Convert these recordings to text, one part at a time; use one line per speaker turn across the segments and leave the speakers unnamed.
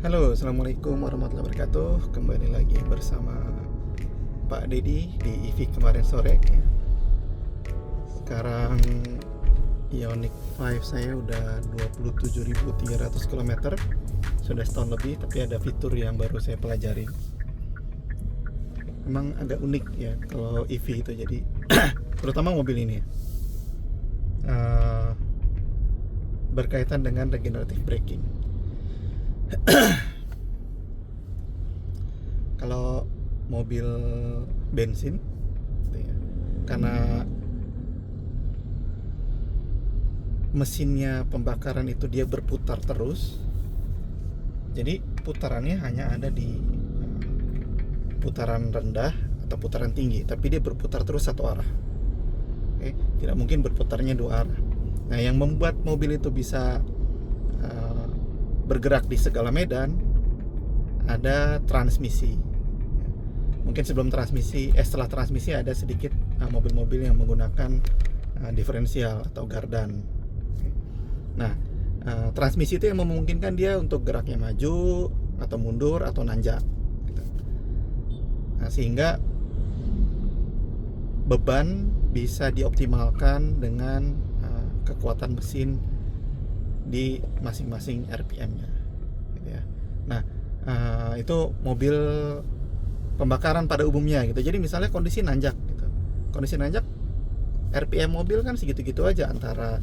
Halo, Assalamualaikum warahmatullahi wabarakatuh. Kembali lagi bersama Pak Dedi di EV kemarin sore. Sekarang Ioniq 5 saya udah 27.300 km. Sudah setahun lebih, tapi ada fitur yang baru saya pelajari. Memang agak unik ya kalau EV itu, jadi terutama mobil ini ya. Berkaitan dengan regenerative braking. Kalau mobil bensin gitu ya, karena mesinnya pembakaran itu dia berputar terus, jadi putarannya hanya ada di putaran rendah atau putaran tinggi, tapi dia berputar terus satu arah. Oke, tidak mungkin berputarnya dua arah. Nah, yang membuat mobil itu bisa bergerak di segala medan ada transmisi. Mungkin setelah transmisi ada sedikit mobil-mobil yang menggunakan diferensial atau gardan. Nah, transmisi itu yang memungkinkan dia untuk geraknya maju atau mundur atau nanjak. Nah, sehingga beban bisa dioptimalkan dengan kekuatan mesin di masing-masing RPM-nya, gitu ya. Nah, itu mobil pembakaran pada umumnya, gitu. Jadi misalnya kondisi nanjak, gitu. Kondisi nanjak, RPM mobil kan segitu-gitu aja, antara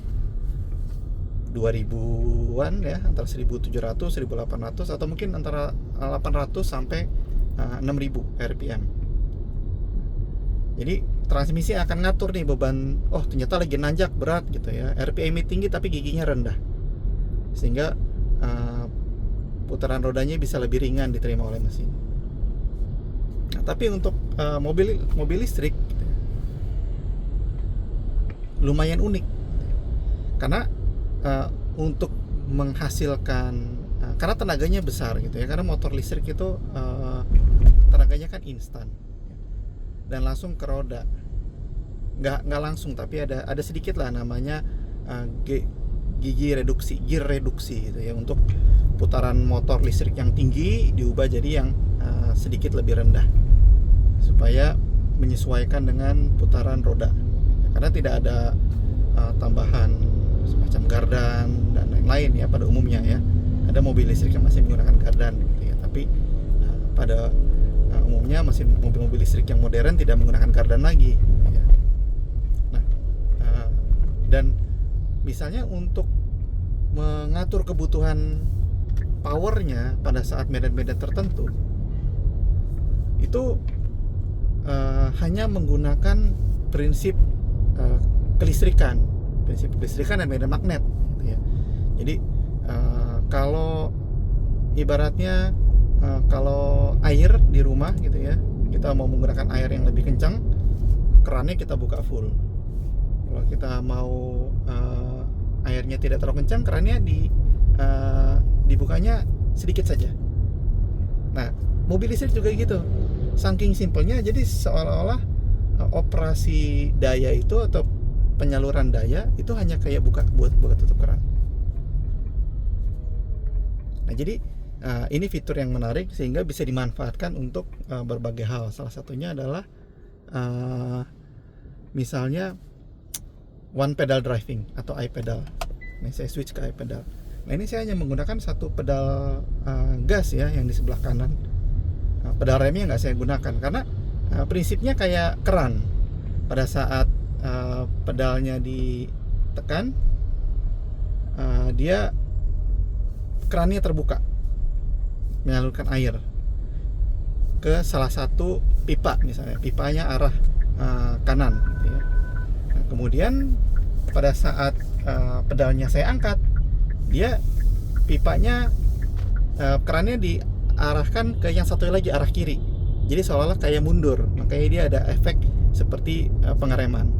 2000-an ya, antara 1700, 1800 atau mungkin antara 800 sampai 6000 RPM. Jadi transmisi akan ngatur nih beban. Oh, ternyata lagi nanjak berat gitu ya. RPM tinggi tapi giginya rendah, sehingga putaran rodanya bisa lebih ringan diterima oleh mesin. Nah, tapi untuk mobil listrik gitu ya, lumayan unik, karena untuk menghasilkan karena tenaganya besar gitu ya, karena motor listrik itu tenaganya kan instan dan langsung ke roda. Nggak langsung, tapi ada sedikit lah namanya gear reduksi gitu ya, untuk putaran motor listrik yang tinggi diubah jadi yang sedikit lebih rendah supaya menyesuaikan dengan putaran roda, karena tidak ada tambahan semacam gardan dan lain-lain ya pada umumnya ya. Ada mobil listrik yang masih menggunakan gardan gitu ya, tapi pada umumnya mobil-mobil listrik yang modern tidak menggunakan gardan lagi ya. Nah, dan misalnya untuk mengatur kebutuhan powernya pada saat medan-medan tertentu itu hanya menggunakan prinsip kelistrikan dan medan magnet gitu ya. Jadi kalau ibaratnya kalau air di rumah gitu ya, kita mau menggunakan air yang lebih kencang, kerannya kita buka full. Kalau kita mau airnya tidak terlalu kencang, kerannya dibukanya sedikit saja. Nah, mobil listrik juga gitu. Saking simpelnya, jadi seolah-olah operasi daya itu atau penyaluran daya itu hanya kayak buka tutup keran. Nah, jadi ini fitur yang menarik sehingga bisa dimanfaatkan untuk berbagai hal. Salah satunya adalah misalnya one pedal driving atau iPedal. Ini saya switch ke iPedal. Nah, ini saya hanya menggunakan satu pedal gas ya yang di sebelah kanan. Pedal remnya nggak saya gunakan karena prinsipnya kayak keran. Pada saat pedalnya ditekan, dia kerannya terbuka menyalurkan air ke salah satu pipa, misalnya pipanya arah kanan gitu ya. Nah, kemudian pada saat pedalnya saya angkat, dia pipanya kerannya diarahkan ke yang satu lagi arah kiri, jadi seolah-olah kayak mundur, makanya dia ada efek seperti pengereman.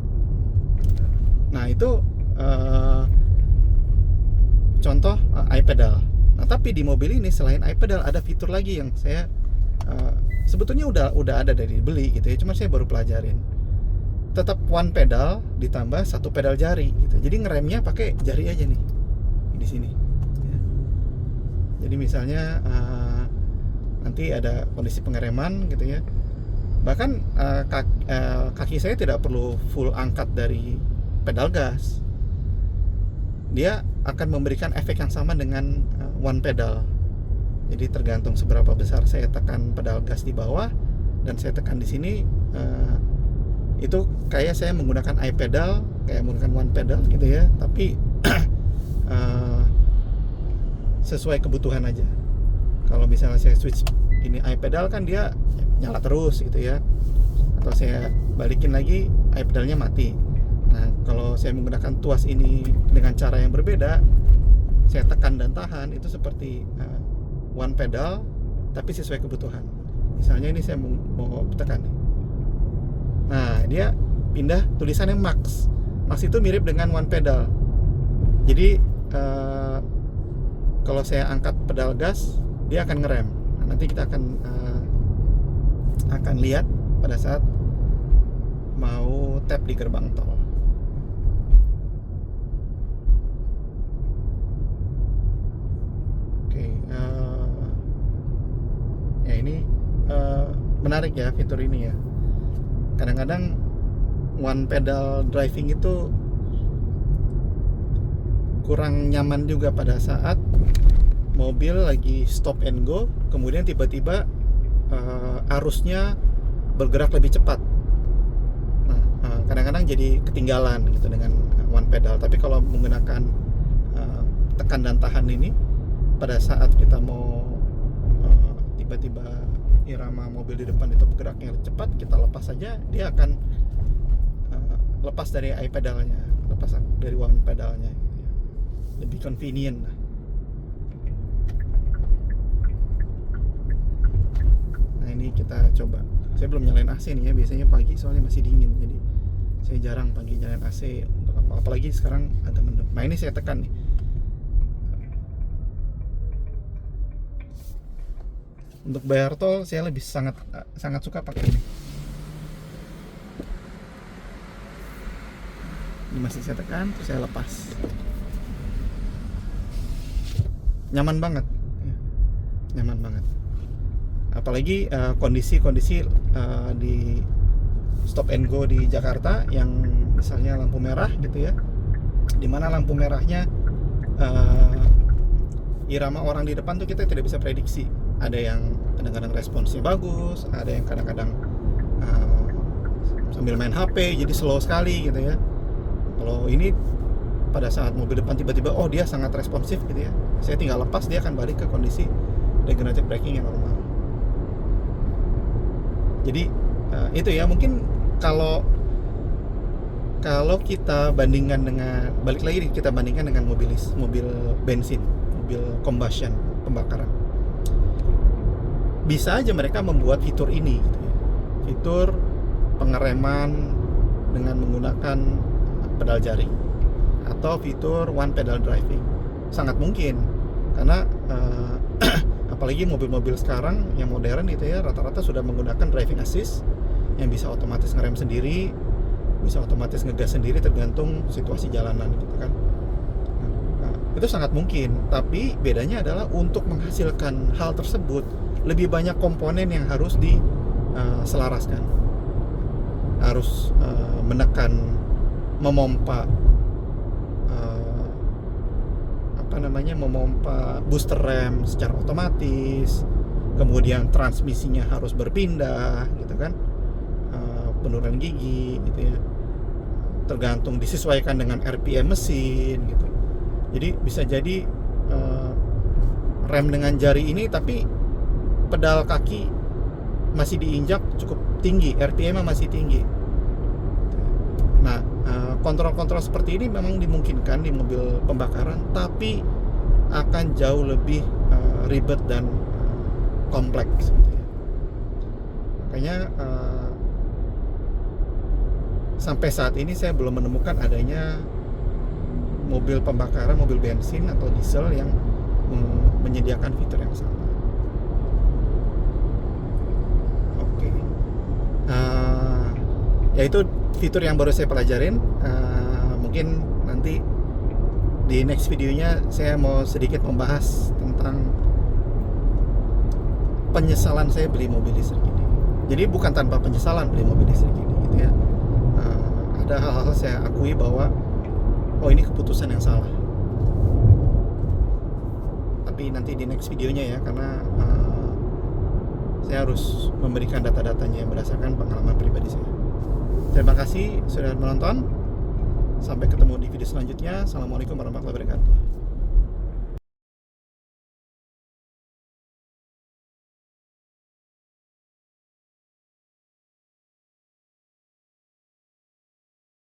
Nah, itu contoh iPedal. Nah, tapi di mobil ini selain iPedal ada fitur lagi yang saya sebetulnya udah ada dari beli gitu ya, cuma saya baru pelajarin. Tetap one pedal ditambah satu pedal jari gitu. Jadi ngeremnya pakai jari aja nih di sini. Jadi misalnya nanti ada kondisi pengereman gitu ya, bahkan kaki saya tidak perlu full angkat dari pedal gas, dia akan memberikan efek yang sama dengan one pedal. Jadi tergantung seberapa besar saya tekan pedal gas di bawah dan saya tekan di sini, itu kayak saya menggunakan iPedal, kayak menggunakan one pedal gitu ya, tapi sesuai kebutuhan aja. Kalau misalnya saya switch ini iPedal kan dia nyala terus gitu ya, atau saya balikin lagi iPedalnya mati. Nah kalau saya menggunakan tuas ini dengan cara yang berbeda, saya tekan dan tahan, itu seperti one pedal tapi sesuai kebutuhan. Misalnya ini saya mau tekan nih, nah dia pindah tulisannya max. Max itu mirip dengan one pedal. Jadi kalau saya angkat pedal gas, dia akan ngerem. Nah, nanti kita akan lihat pada saat mau tap di gerbang tol. Oke, ya ini menarik ya fitur ini ya. Kadang-kadang one pedal driving itu kurang nyaman juga pada saat mobil lagi stop and go, kemudian tiba-tiba arusnya bergerak lebih cepat. Nah, kadang-kadang jadi ketinggalan gitu dengan one pedal. Tapi kalau menggunakan tekan dan tahan ini, pada saat kita mau tiba-tiba irama mobil di depan itu bergeraknya cepat, kita lepas saja, dia akan lepas dari iPedalnya, lepas dari one pedalnya. Lebih convenient lah. Nah ini kita coba. Saya belum nyalain AC nih ya, biasanya pagi soalnya masih dingin, jadi saya jarang pagi nyalain AC untuk apalagi sekarang agak mendung. Nah ini saya tekan nih. Untuk bayar tol saya lebih sangat suka pakai ini. Ini masih saya tekan, terus saya lepas. Nyaman banget, nyaman banget. Apalagi kondisi-kondisi di stop and go di Jakarta yang misalnya lampu merah gitu ya, dimana lampu merahnya irama orang di depan tuh kita tidak bisa prediksi. Ada yang kadang-kadang responsnya bagus, ada yang kadang-kadang sambil main HP jadi slow sekali gitu ya. Kalau ini pada saat mobil depan tiba-tiba dia sangat responsif gitu ya, saya tinggal lepas, dia akan balik ke kondisi regenerative braking yang normal. Jadi itu ya, mungkin kalau kita bandingkan dengan, balik lagi kita bandingkan dengan mobil bensin, mobil combustion, pembakaran, bisa aja mereka membuat fitur ini gitu ya. Fitur pengereman dengan menggunakan pedal jari atau fitur one pedal driving, sangat mungkin. Karena apalagi mobil-mobil sekarang yang modern itu ya, rata-rata sudah menggunakan driving assist yang bisa otomatis ngerem sendiri, bisa otomatis ngegas sendiri tergantung situasi jalanan gitu kan. Nah, itu sangat mungkin, tapi bedanya adalah untuk menghasilkan hal tersebut lebih banyak komponen yang harus diselaraskan, harus menekan, memompa memompa booster rem secara otomatis, kemudian transmisinya harus berpindah gitu kan, penurunan gigi gitu ya, tergantung disesuaikan dengan RPM mesin gitu. Jadi bisa jadi rem dengan jari ini tapi pedal kaki masih diinjak cukup tinggi, RPM-nya masih tinggi. Nah, kontrol-kontrol seperti ini memang dimungkinkan di mobil pembakaran, tapi akan jauh lebih ribet dan kompleks. Makanya sampai saat ini saya belum menemukan adanya mobil pembakaran, mobil bensin atau diesel yang menyediakan fitur yang sama. Oke, ya itu fitur yang baru saya pelajarin. Mungkin nanti di next videonya saya mau sedikit membahas tentang penyesalan saya beli mobil listrik ini. Jadi bukan tanpa penyesalan beli mobil listrik ini gitu ya. Ada hal-hal saya akui bahwa ini keputusan yang salah. Tapi nanti di next videonya ya, karena saya harus memberikan data-datanya yang berdasarkan pengalaman pribadi saya. Terima kasih sudah menonton. Sampai ketemu di video selanjutnya. Assalamualaikum warahmatullahi wabarakatuh.